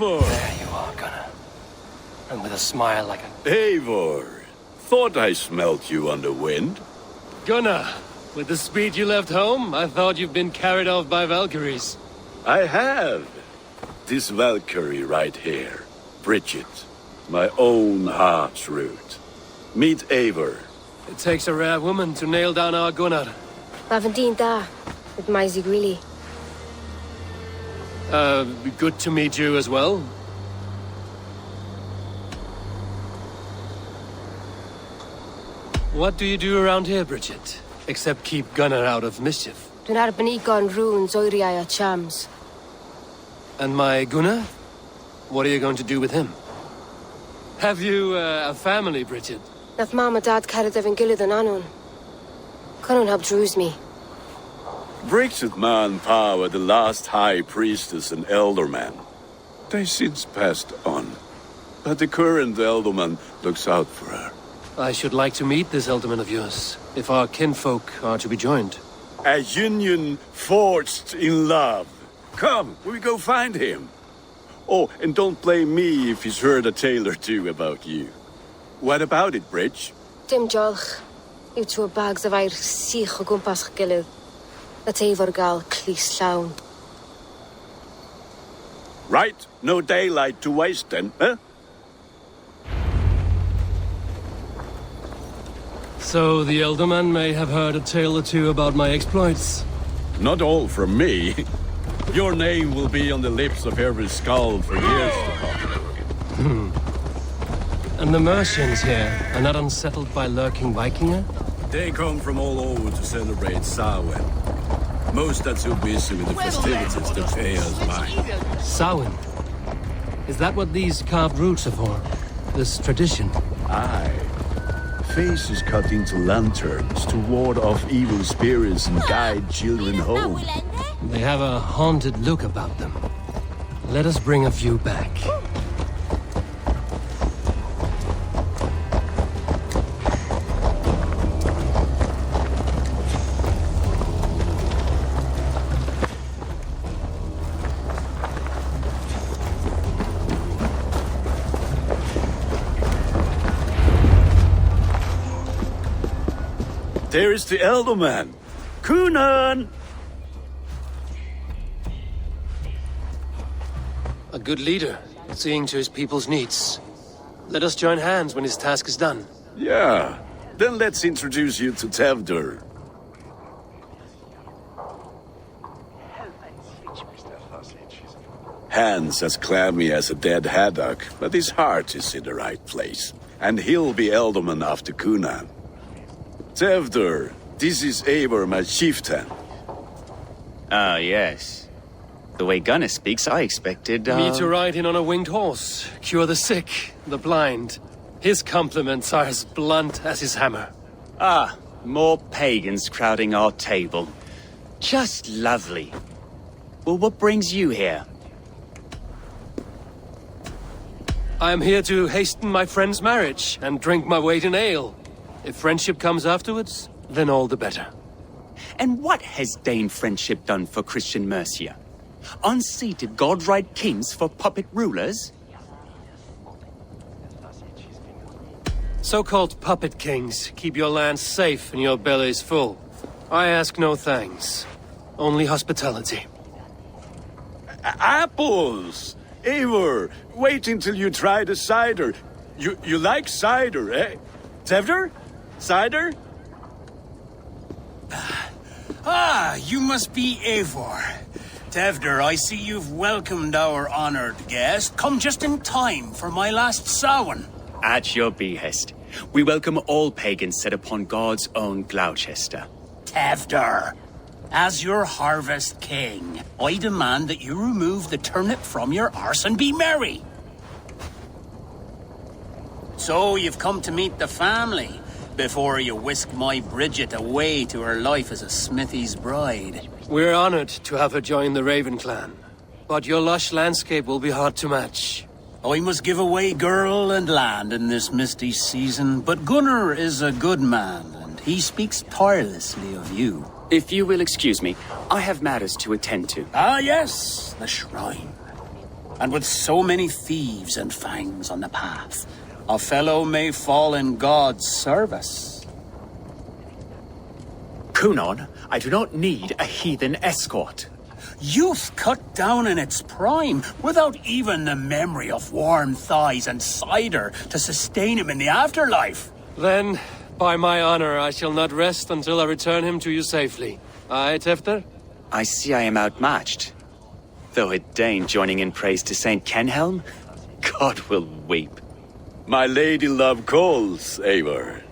Eivor! There you are, Gunnar. And with a smile like a... Eivor! Thought I smelt you on the wind. Gunnar, with the speed you left home, I thought you'd been carried off by Valkyries. I have. This Valkyrie right here. Bridget. My own heart's root. Meet Eivor. It takes a rare woman to nail down our Gunnar. Lavendine da, with Maisy Greeley. Good to meet you as well. What do you do around here, Bridget? Except keep Gunnar out of mischief. Dwi'n arbenigo yn runes oeriau a chams. And my Gunnar? What are you going to do with him? Have you a family, Bridget? Nath mam a dad cared efo'n gilydd yn anon. Connwn help drws me. Bridget Manpower, the last high priestess and elderman. They since passed on. But the current elderman looks out for her. I should like to meet this elderman of yours, if our kinfolk are to be joined. A union forged in love. Come, we go find him. Oh, and don't blame me if he's heard a tale or two about you. What about it, Bridge? Dim diolch. Yw tŵ bags of air sych o gwmpas ch gilydd. That Eivor gael clis llawn. Right, no daylight to waste then, huh? So the elderman may have heard a tale or two about my exploits. Not all from me. Your name will be on the lips of every skull for years to come. And the Mercians here are not unsettled by lurking Vikinger? They come from all over to celebrate Samhain. Most are too busy with the festivities to pay us mind. Samhain? Is that what these carved roots are for? This tradition? Aye. Faces cut into lanterns to ward off evil spirits and guide children home. They have a haunted look about them. Let us bring a few back. There is the elderman. Kunan! A good leader, seeing to his people's needs. Let us join hands when his task is done. Yeah. Then let's introduce you to Tevdur. Hands as clammy as a dead haddock, but his heart is in the right place. And he'll be elderman after Kunan. Tevdur, this is Eivor, my chieftain. Ah, yes. The way Gunnar speaks, I expected, Me to ride in on a winged horse, cure the sick, the blind. His compliments are as blunt as his hammer. Ah, more pagans crowding our table. Just lovely. Well, what brings you here? I am here to hasten my friend's marriage and drink my weight in ale. If friendship comes afterwards, then all the better. And what has Dane friendship done for Christian Mercia? Unseated godright kings for puppet rulers? So-called puppet kings keep your lands safe and your bellies full. I ask no thanks, only hospitality. Apples! Eivor, wait until you try the cider. You like cider, eh? Tevdur? Cider? Ah, you must be Eivor. Tevdur, I see you've welcomed our honored guest. Come just in time for my last Samhain. At your behest. We welcome all pagans set upon God's own Gloucester. Tevdur, as your harvest king, I demand that you remove the turnip from your arse and be merry. So you've come to meet the family before you whisk my Bridget away to her life as a smithy's bride. We're honored to have her join the Raven clan, but your lush landscape will be hard to match. I must give away girl and land in this misty season, but Gunnar is a good man, and he speaks tirelessly of you. If you will excuse me, I have matters to attend to. Ah, yes, the shrine. And with so many thieves and fangs on the path, a fellow may fall in God's service. Cunon, I do not need a heathen escort. Youth cut down in its prime, without even the memory of warm thighs and cider to sustain him in the afterlife. Then, by my honor, I shall not rest until I return him to you safely. Aye, Tefter? I see I am outmatched. Though a Dane joining in praise to Saint Kenhelm, God will weep. My lady love calls, Eivor.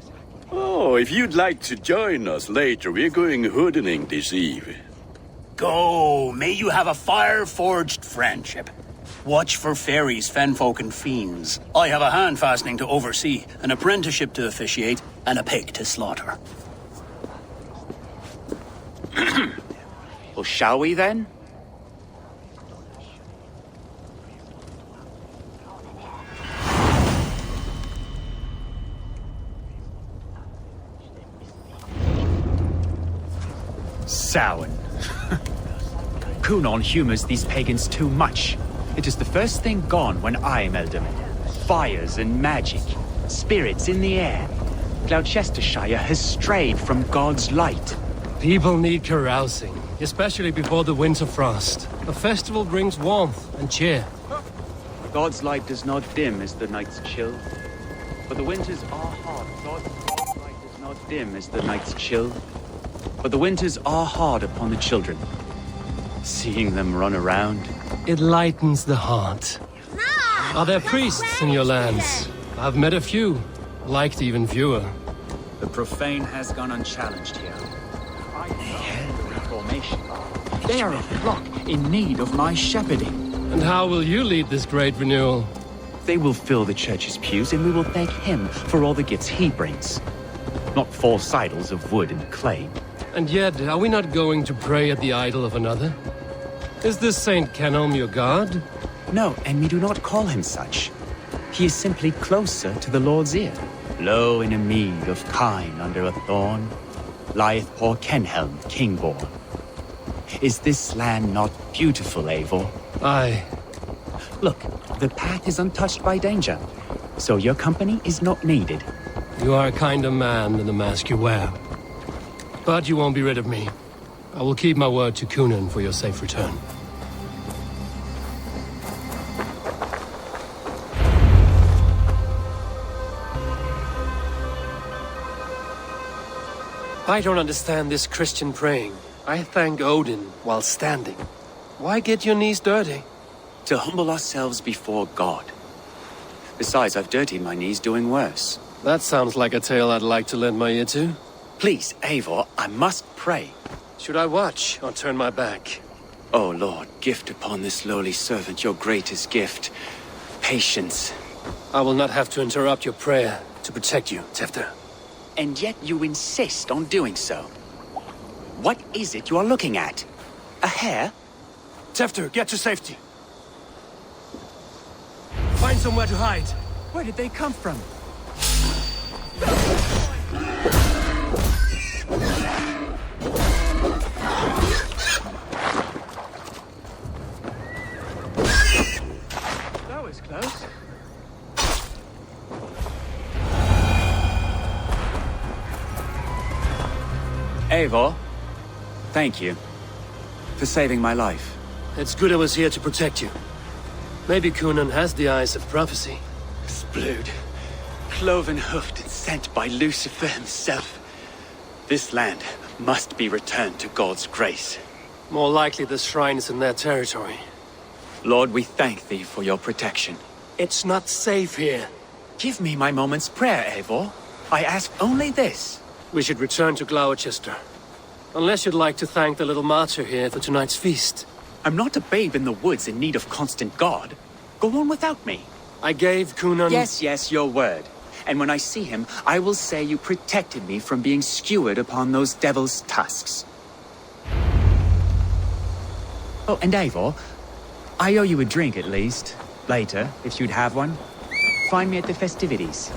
Oh, if you'd like to join us later, we're going hoodening this eve. Go, may you have a fire-forged friendship. Watch for fairies, fenfolk, and fiends. I have a hand fastening to oversee, an apprenticeship to officiate, and a pig to slaughter. Well, shall we then? Samhain. Cunon humors these pagans too much. It is the first thing gone when I am Ealdorman. Fires and magic, spirits in the air. Gloucestershire has strayed from God's light. People need carousing, especially before the winter frost. A festival brings warmth and cheer. God's light does not dim as the night's chill. But the winters are hard. God's light does not dim as the night's chill. But the winters are hard upon the children. Seeing them run around. It lightens the heart. Are there priests in your lands? I've met a few, liked even fewer. The profane has gone unchallenged here. I hear the reformation. They are a flock in need of my shepherding. And how will you lead this great renewal? They will fill the church's pews, and we will thank him for all the gifts he brings. Not false idols of wood and clay. And yet, are we not going to pray at the idol of another? Is this Saint Kenhelm your god? No, and we do not call him such. He is simply closer to the Lord's ear. Low in a mead of kine under a thorn, lieth poor Kenhelm, king-born. Is this land not beautiful, Eivor? Aye. Look, the path is untouched by danger, so your company is not needed. You are a kinder man than the mask you wear. But you won't be rid of me. I will keep my word to Cunon for your safe return. I don't understand this Christian praying. I thank Odin while standing. Why get your knees dirty? To humble ourselves before God. Besides, I've dirtied my knees doing worse. That sounds like a tale I'd like to lend my ear to. Please, Eivor, I must pray. Should I watch or turn my back? O Lord, gift upon this lowly servant your greatest gift. Patience. I will not have to interrupt your prayer to protect you, Tefter. And yet you insist on doing so. What is it you are looking at? A hare? Tefter, get to safety. Find somewhere to hide. Where did they come from? That was close. Eivor, thank you for saving my life. It's good I was here to protect you. Maybe Cunon has the eyes of prophecy. Splood, cloven-hoofed and sent by Lucifer himself. This land must be returned to God's grace. More likely the shrine is in their territory. Lord, we thank thee for your protection. It's not safe here. Give me my moment's prayer, Eivor. I ask only this. We should return to Gloucester. Unless you'd like to thank the little martyr here for tonight's feast. I'm not a babe in the woods in need of constant guard. Go on without me. I gave Cunon... Yes, your word. And when I see him, I will say you protected me from being skewered upon those devil's tusks. Oh, and Eivor, I owe you a drink at least. Later, if you'd have one. Find me at the festivities.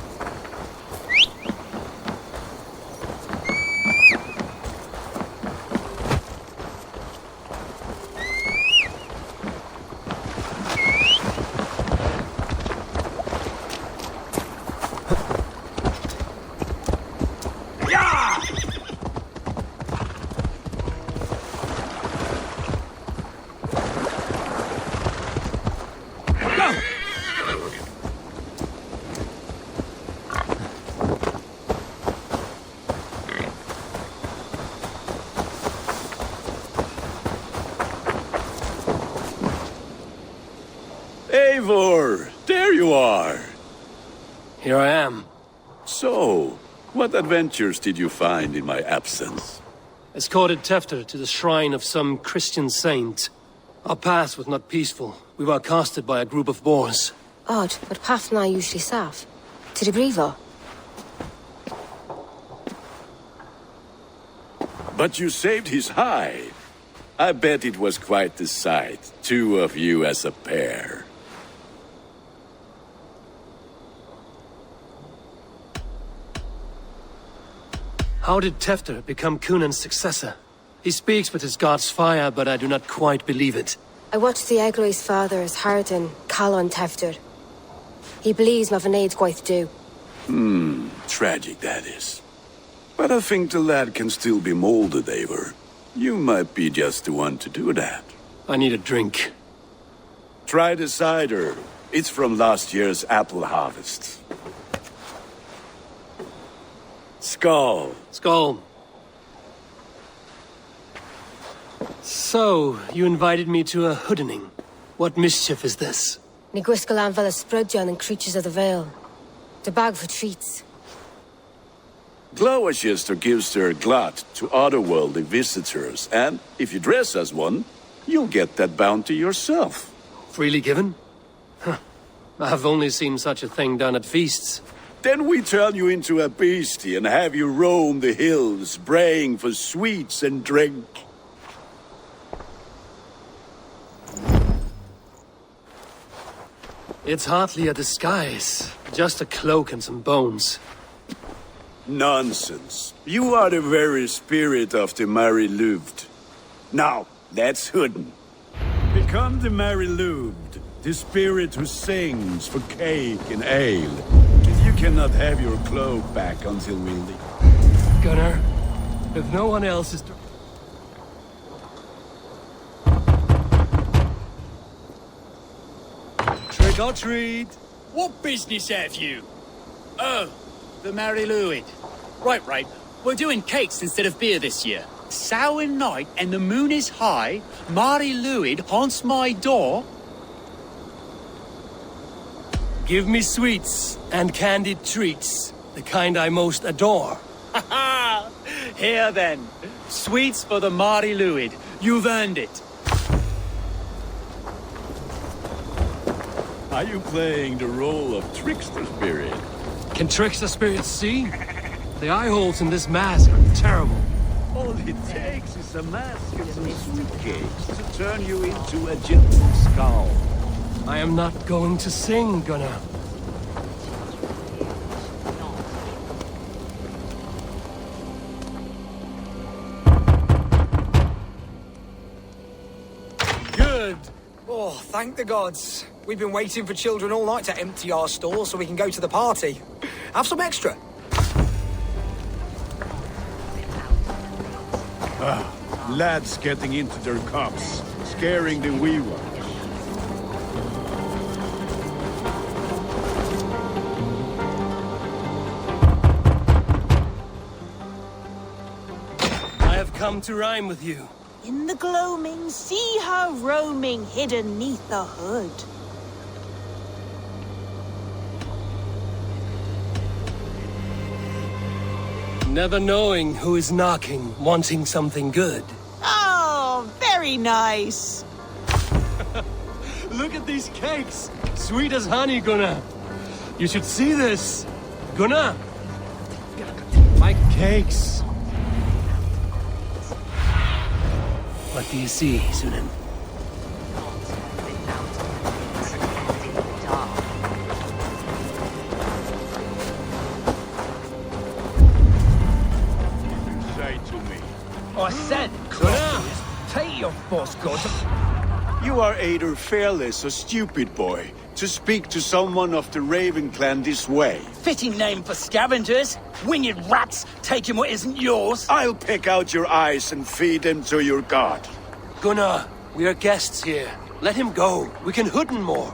Here I am. So, what adventures did you find in my absence? Escorted Tefter to the shrine of some Christian saint. Our path was not peaceful. We were accosted by a group of boars. Odd, but path na usually safe. To the Brevo. But you saved his hide. I bet it was quite the sight, two of you as a pair. How did Tefter become Cunan's successor? He speaks with his god's fire, but I do not quite believe it. I watched the Egloi's father as Harden, Calon Tefter. He believes Mavanade quite do. Tragic that is. But I think the lad can still be molded, Eivor. You might be just the one to do that. I need a drink. Try the cider. It's from last year's apple harvest. Skull. Skull. So, you invited me to a hoodening. What mischief is this? Ni gwisgalan fel ysbrydion and creatures of the Vale. The bag for treats. Glowachester gives their glut to otherworldly visitors, and if you dress as one, you'll get that bounty yourself. Freely given? Huh. I've only seen such a thing done at feasts. Then we turn you into a beastie and have you roam the hills, braying for sweets and drink. It's hardly a disguise. Just a cloak and some bones. Nonsense. You are the very spirit of the Mary Louved. Now, let's hooden. Become the Mary Louved, the spirit who sings for cake and ale. You cannot have your cloak back until we leave. Gunnar, if no one else is... Trick or treat! What business have you? Oh, the Mary Louid. Right. We're doing cakes instead of beer this year. Sour night and the moon is high. Mary Louid haunts my door. Give me sweets and candied treats, the kind I most adore. Ha ha! Here then. Sweets for the Mary Louid. You've earned it. Are you playing the role of trickster spirit? Can trickster spirits see? The eye holes in this mask are terrible. All it takes is a mask and some sweet cakes to turn you into a gentle skull. I am not going to sing, Gunnar. Good. Oh, thank the gods. We've been waiting for children all night to empty our stores so we can go to the party. Have some extra. Lads getting into their cups, scaring the wee ones. I have come to rhyme with you. In the gloaming, see her roaming hidden neath the hood. Never knowing who is knocking, wanting something good. Oh, very nice. Look at these cakes! Sweet as honey, Gunnar. You should see this. Gunnar! My cakes. What do you see, Sunan? Say to me. I said, closers, take your boss gods. You are either fearless or stupid, boy, to speak to someone of the Raven clan this way. Fitting name for scavengers. Winged rats taking what isn't yours. I'll pick out your eyes and feed them to your god. Gunnar, we are guests here. Let him go. We can hooden more.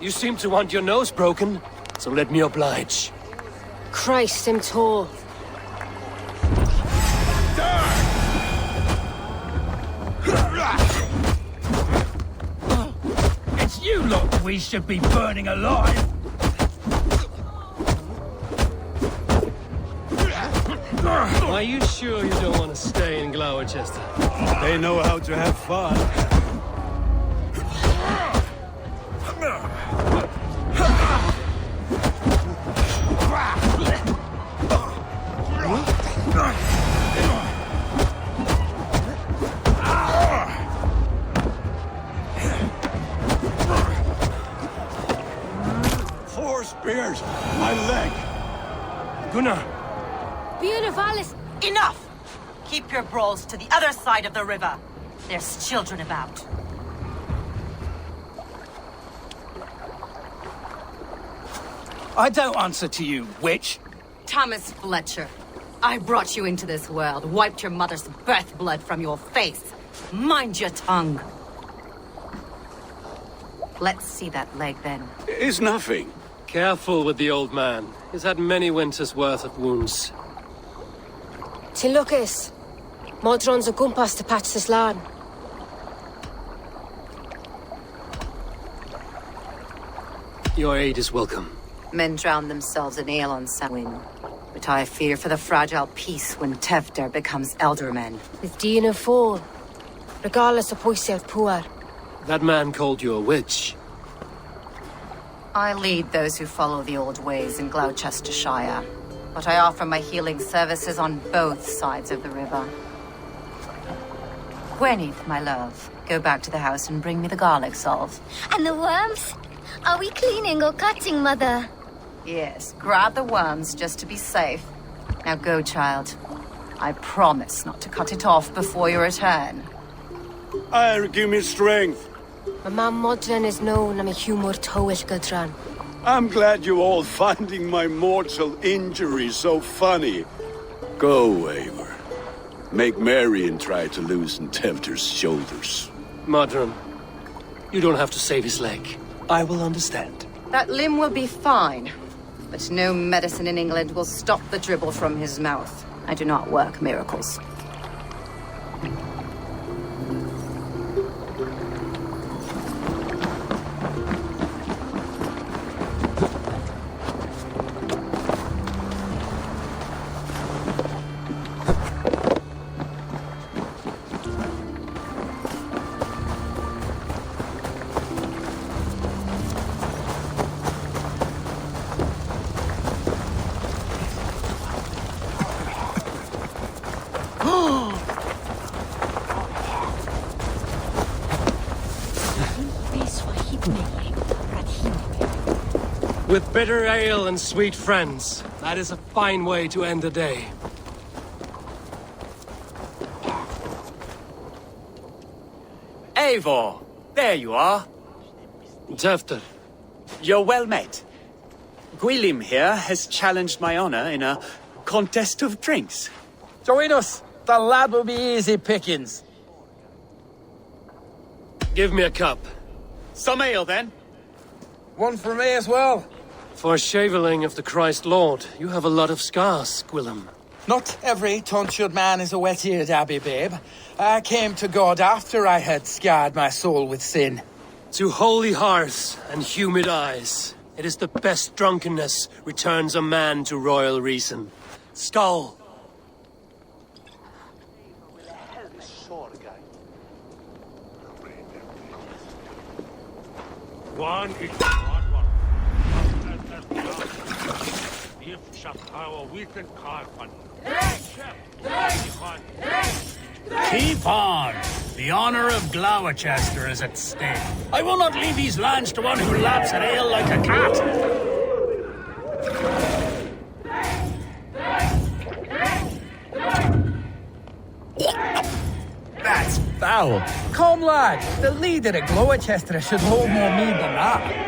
You seem to want your nose broken, so let me oblige. Christ, him tall. It's you lot we should be burning alive. Are you sure you don't want to stay in Gloucester? They know how to have fun. Four spears! My leg! Gunnar! Valhalla. Enough! Keep your brawls to the other side of the river. There's children about. I don't answer to you, witch. Thomas Fletcher, I brought you into this world, wiped your mother's birth blood from your face. Mind your tongue. Let's see that leg, then. It's nothing. Careful with the old man. He's had many winters' worth of wounds. Till Lucas. Modron's a gumpas to patch this land. Your aid is welcome. Men drown themselves in ale on Samhain. But I fear for the fragile peace when Tevder becomes eldermen. With Dean of Fall. Regardless of Poisiav Puar. That man called you a witch. I lead those who follow the old ways in Gloucestershire. But I offer my healing services on both sides of the river. Gweneth, my love, go back to the house and bring me the garlic salve. And the worms? Are we cleaning or cutting, Mother? Yes, grab the worms just to be safe. Now go, child. I promise not to cut it off before your return. Give me strength. My mam Modron is known, I'm a humor towish Gudran. I'm glad you're all finding my mortal injury so funny. Go, Eivor. Make merry and try to loosen Tevder's shoulders. Modron, you don't have to save his leg. I will understand. That limb will be fine. But no medicine in England will stop the dribble from his mouth. I do not work miracles. With bitter ale and sweet friends, that is a fine way to end the day. Eivor, there you are. Tevder, You're well met. Gwilym here has challenged my honor in a contest of drinks. Join us. The lad will be easy pickings. give me a cup. Some ale, then. One for me as well. For shaveling of the Christ Lord, you have a lot of scars, Gwilym. Not every tonsured man is a wet-eared abbey, babe. I came to God after I had scarred my soul with sin. To holy hearts and humid eyes, it is the best drunkenness returns a man to royal reason. Skull. One is the hard one. Keep on! The honor of Gloucester is at stake. I will not leave these lands to one who laps at ale like a cat. That's foul. Come, lad. The leader of Gloucester should hold more mead than that.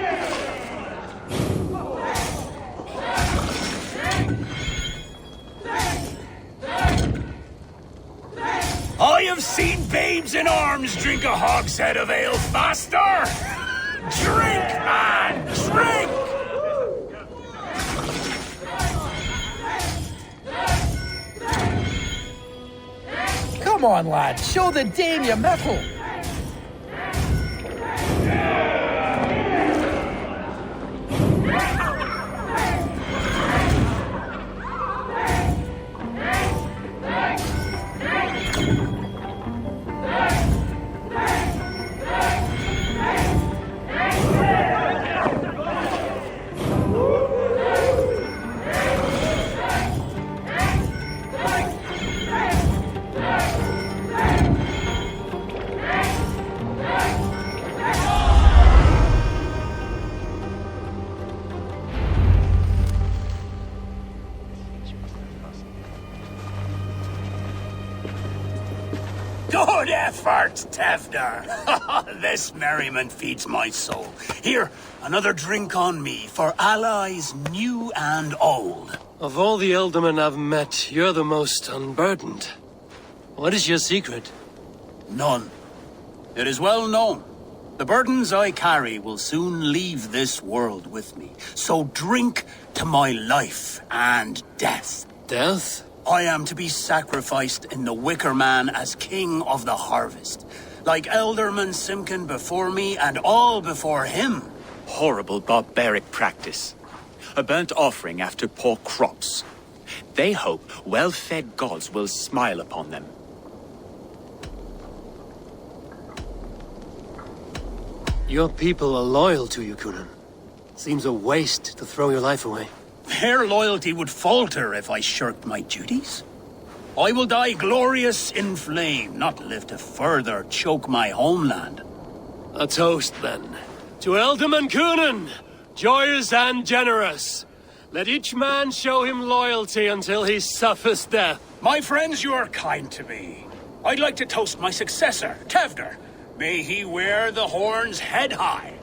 I have seen babes in arms drink a hogshead of ale faster! Drink, man! Drink! Come on, lad. Show the Dane your mettle. Good effort, Tevder. This merriment feeds my soul. Here, another drink on me for allies new and old. Of all the Ealdormen I've met, you're the most unburdened. What is your secret? None. It is well known. The burdens I carry will soon leave this world with me. So drink to my life and death. Death? I am to be sacrificed in the Wicker Man as king of the harvest. Like Elderman Simkin before me and all before him. Horrible barbaric practice. A burnt offering after poor crops. They hope well-fed gods will smile upon them. Your people are loyal to you, Kunan. Seems a waste to throw your life away. Their loyalty would falter if I shirked my duties. I will die glorious in flame, not live to further choke my homeland. A toast, then. To Ealdorman Kunan, joyous and generous. Let each man show him loyalty until he suffers death. My friends, you are kind to me. I'd like to toast my successor, Tevder. May he wear the horns head high.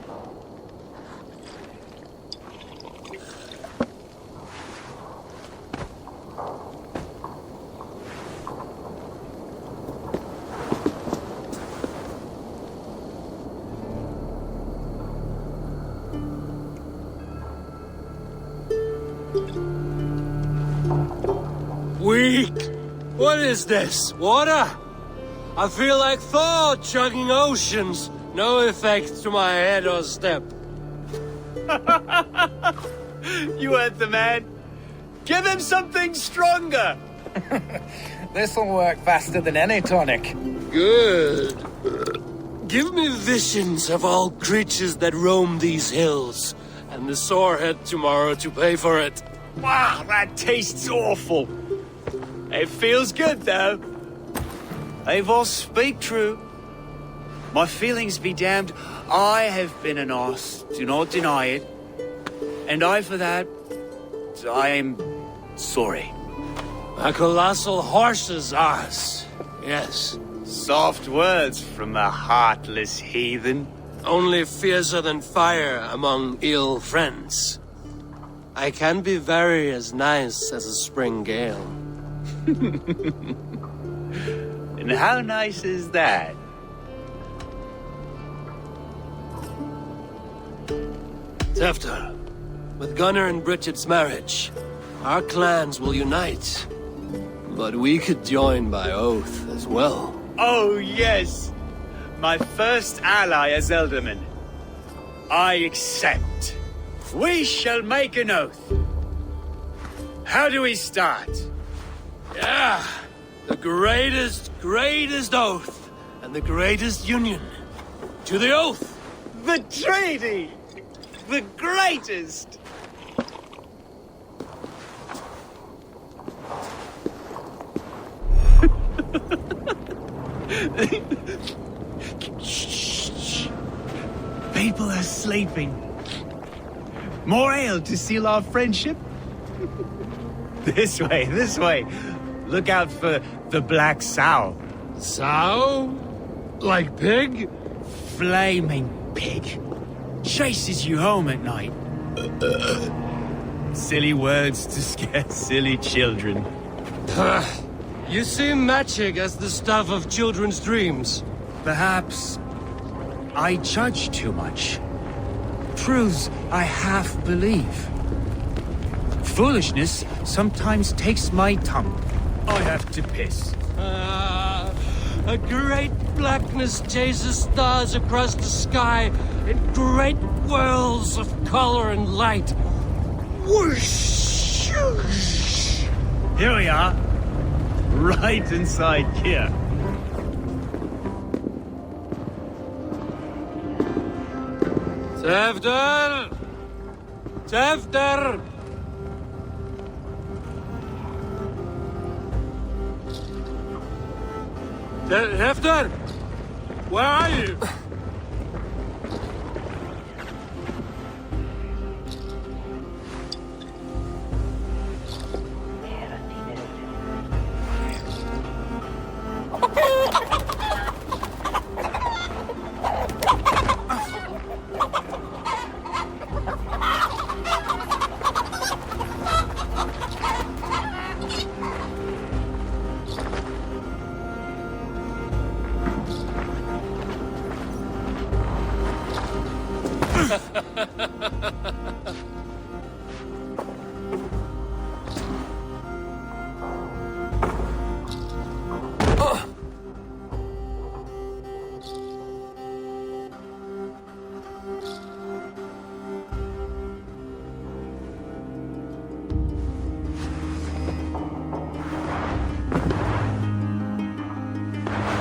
Weak! What is this? Water? I feel like Thor chugging oceans. No effect to my head or step. You heard the man. Give him something stronger. This'll work faster than any tonic. Good. Give me visions of all creatures that roam these hills, and the sorehead tomorrow to pay for it. Wow, that tastes awful. It feels good, though. Eivor, speak true. My feelings be damned. I have been an arse, do not deny it. And I, for that, I am sorry. A colossal horse's arse, yes. Soft words from a heartless heathen. Only fiercer than fire among ill friends. I can be very as nice as a spring gale. And how nice is that? Tefter, with Gunnar and Bridget's marriage, our clans will unite. But we could join by oath as well. Oh, yes. My first ally as Ealdorman. I accept. We shall make an oath. How do we start? Yeah, the greatest oath, and the greatest union. To the oath! The treaty! The greatest! Shh. People are sleeping. More ale to seal our friendship? This way. Look out for the black sow. Sow? Like pig? Flaming pig. Chases you home at night. Silly words to scare silly children. You see magic as the stuff of children's dreams. Perhaps I judge too much. Truths I half believe. Foolishness sometimes takes my tongue. I have to piss. A great blackness chases stars across the sky in great whirls of color and light. Whoosh! Here we are. Right inside here. Tefter! Tefter! Tefter! Where are you?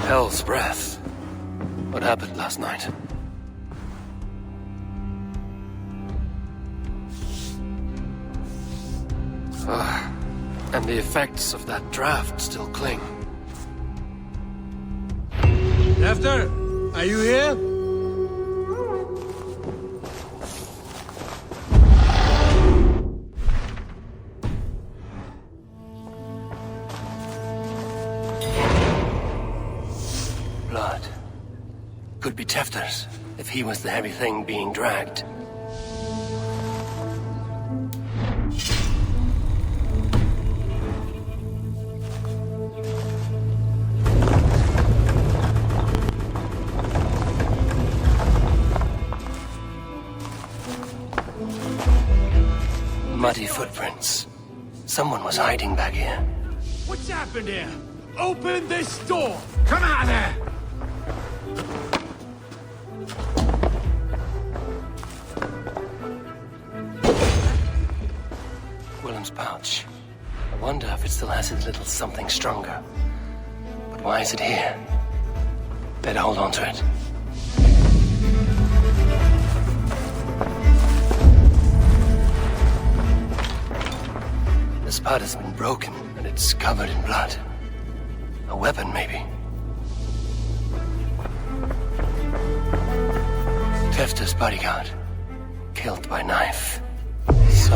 Hell's breath. What happened last night? And the effects of that draft still cling. Tefter, are you here? Blood. Could be Tefter's, if he was the heavy thing being dragged. Muddy footprints. Someone was hiding back here. What's happened here? Open this door! Come out of there! Willem's pouch. I wonder if it still has its little something stronger. But why is it here? Better hold on to it. This part has been broken, and it's covered in blood. A weapon, maybe. Tefter's bodyguard. Killed by knife. So,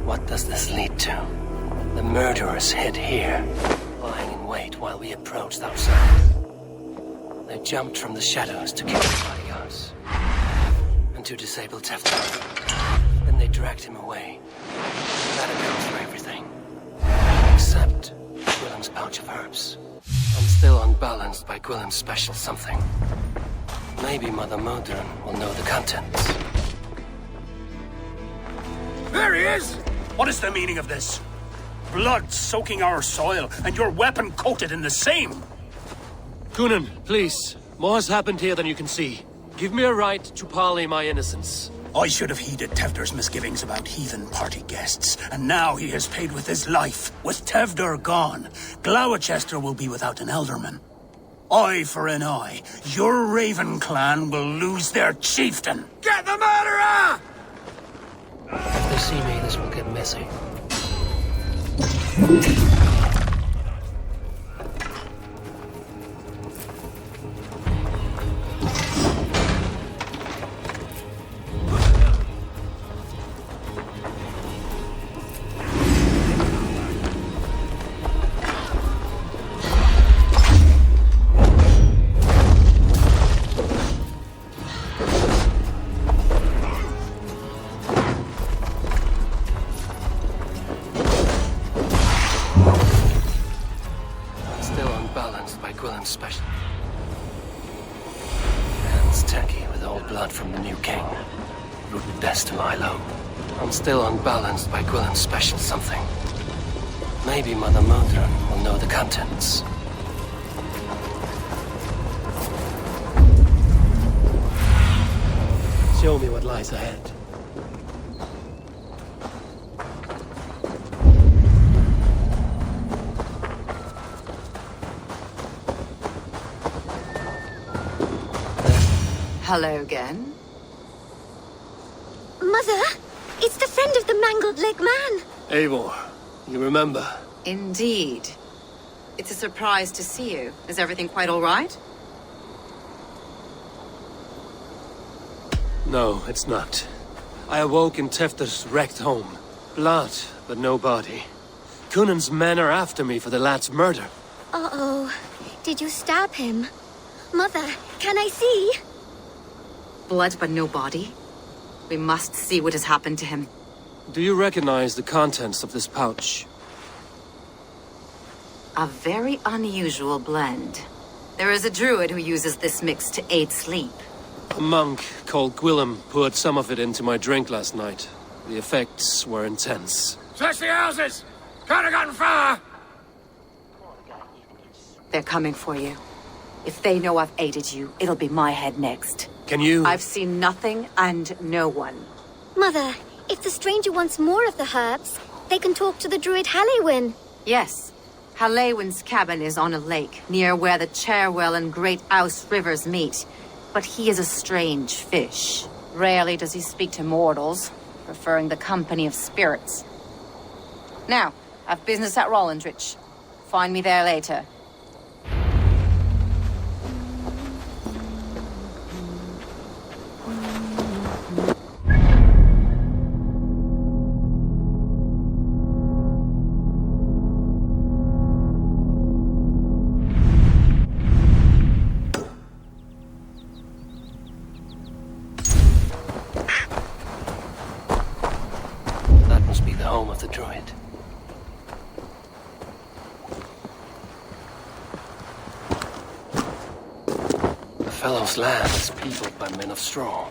what does this lead to? The murderers hid here, lying in wait while we approached outside. They jumped from the shadows to kill the bodyguards. And to disable Tefter. Then they dragged him away. That accounts for everything. Except Willem's pouch of herbs. I'm still unbalanced by Willem's special something. Maybe Mother Modron will know the contents. There he is! What is the meaning of this? Blood soaking our soil, and your weapon coated in the same! Kunan, please. More has happened here than you can see. Give me a right to parley my innocence. I should have heeded Tevder's misgivings about heathen party guests, and now he has paid with his life. With Tevder gone, Gloucester will be without an elderman. Eye for an eye. Your Raven clan will lose their chieftain. Get the murderer! If they see me, this will get messy. Special. Hands tacky with old blood from the new king. Rooted best to lie low. I'm still unbalanced by Gwilyn's special something. Maybe Mother Modron will know the contents. Show me what lies ahead. Hello again. Mother, it's the friend of the mangled leg man. Eivor, you remember? Indeed. It's a surprise to see you. Is everything quite all right? No, it's not. I awoke in Tefter's wrecked home. Blood, but no body. Kunan's men are after me for the lad's murder. Uh-oh. Did you stab him? Mother, can I see? Blood but no body? We must see what has happened to him. Do you recognize the contents of this pouch? A very unusual blend. There is a druid who uses this mix to aid sleep. A monk called Gwillem poured some of it into my drink last night. The effects were intense. Search the houses! Can't have gotten far! They're coming for you. If they know I've aided you, it'll be my head next. Can you... I've seen nothing and no one. Mother, if the stranger wants more of the herbs, they can talk to the druid Halewyn. Yes. Halewyn's cabin is on a lake, near where the Cherwell and Great Ouse rivers meet. But he is a strange fish. Rarely does he speak to mortals, preferring the company of spirits. Now, I've business at Rollindrich. Find me there later. The druid. The fellow's land is peopled by men of straw.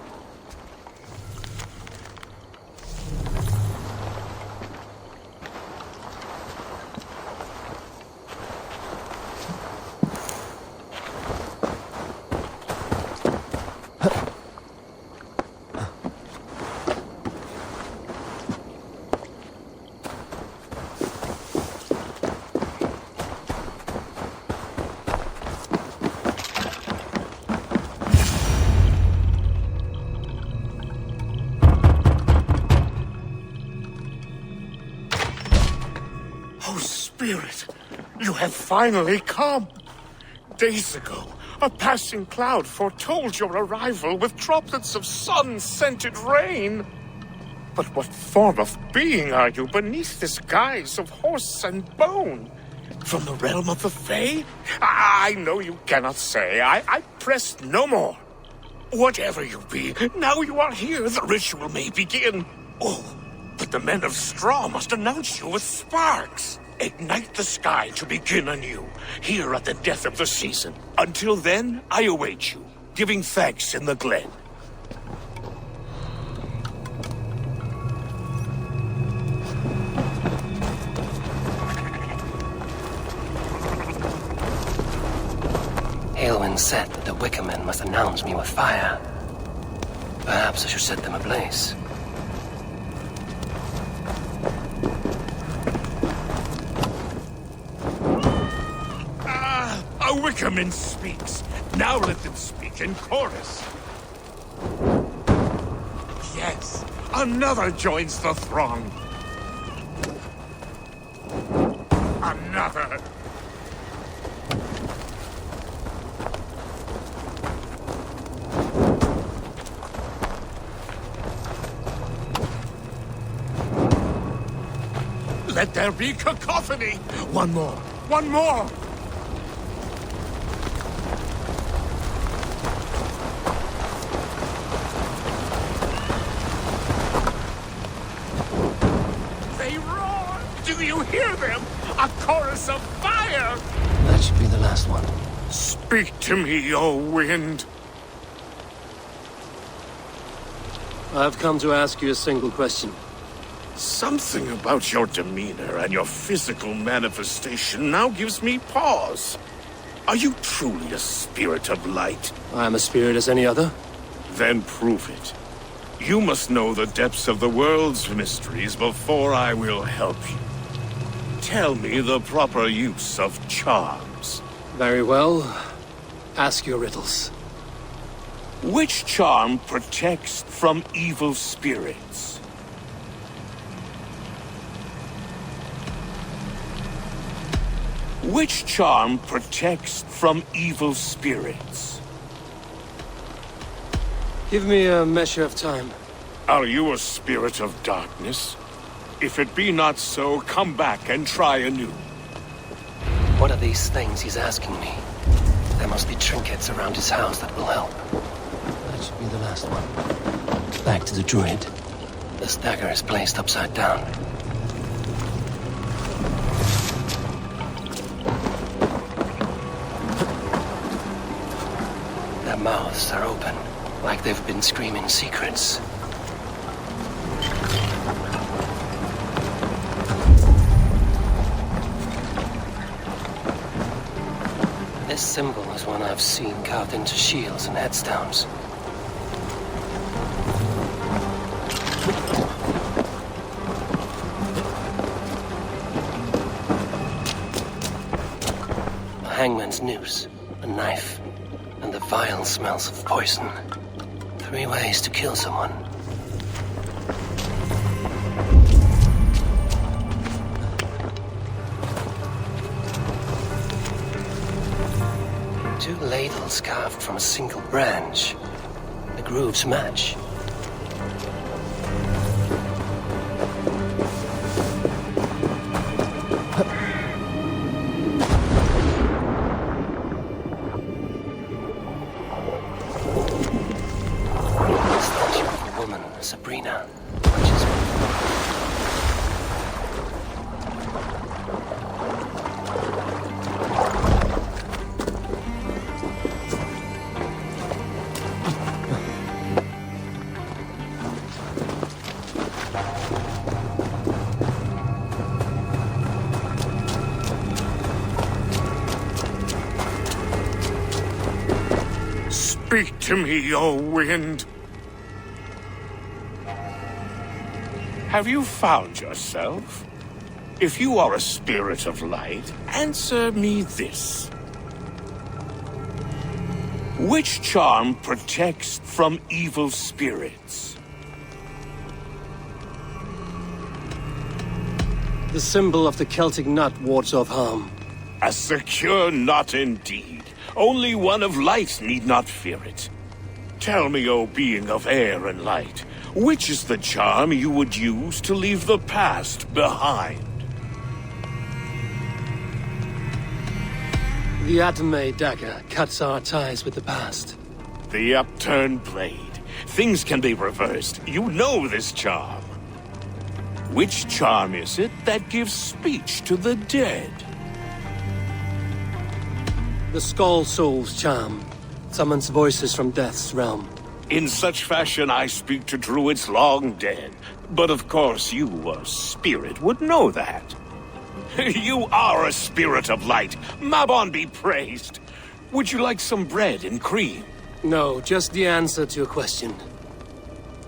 Spirit, you have finally come. Days ago, a passing cloud foretold your arrival with droplets of sun-scented rain. But what form of being are you beneath this guise of horse and bone? From the realm of the Fae? I know you cannot say. I press no more. Whatever you be, now you are here, the ritual may begin. Oh, but the men of straw must announce you with sparks. Ignite the sky to begin anew, here at the death of the season. Until then, I await you, giving thanks in the glen. Halewyn said that the Wicker men must announce me with fire. Perhaps I should set them ablaze. A Wickerman speaks. Now let them speak in chorus. Yes, another joins the throng. Another. Let there be cacophony. One more. One more. Do you hear them? A chorus of fire! That should be the last one. Speak to me, O wind. I've come to ask you a single question. Something about your demeanor and your physical manifestation now gives me pause. Are you truly a spirit of light? I am a spirit as any other. Then prove it. You must know the depths of the world's mysteries before I will help you. Tell me the proper use of charms. Very well. Ask your riddles. Which charm protects from evil spirits? Which charm protects from evil spirits? Give me a measure of time. Are you a spirit of darkness? If it be not so, come back and try anew. What are these things he's asking me? There must be trinkets around his house that will help. That should be the last one. Back to the druid. This dagger is placed upside down. Their mouths are open. Like they've been screaming secrets. This symbol is one I've seen carved into shields and headstones. A hangman's noose, a knife, and the vile smells of poison. 3 ways to kill someone. Two ladles carved from a single branch. The grooves match. Statue of a woman, Sabrina. Speak to me, O wind. Have you found yourself? If you are a spirit of light, answer me this. Which charm protects from evil spirits? The symbol of the Celtic knot wards off harm. A secure knot indeed. Only one of light need not fear it. Tell me, O being of air and light, which is the charm you would use to leave the past behind? The Atame dagger cuts our ties with the past. The upturned blade. Things can be reversed. You know this charm. Which charm is it that gives speech to the dead? The Skull Soul's charm summons voices from death's realm. In such fashion I speak to druids long dead. But of course you, a spirit, would know that. You are a spirit of light. Mabon be praised. Would you like some bread and cream? No, just the answer to your question.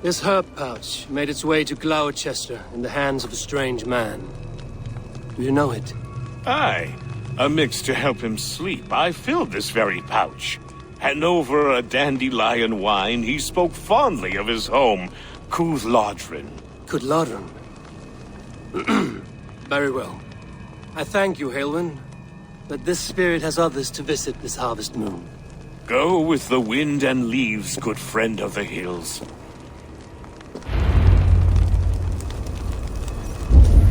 This herb pouch made its way to Gloucester in the hands of a strange man. Do you know it? Aye. A mix to help him sleep. I filled this very pouch. And over a dandelion wine, he spoke fondly of his home, Cúthládrin. Cúthládrin? Very well. I thank you, Halwyn, that this spirit has others to visit this harvest moon. Go with the wind and leaves, good friend of the hills.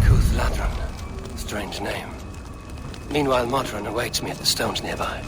Cúthládrin. Strange name. Meanwhile, Modron awaits me at the stones nearby.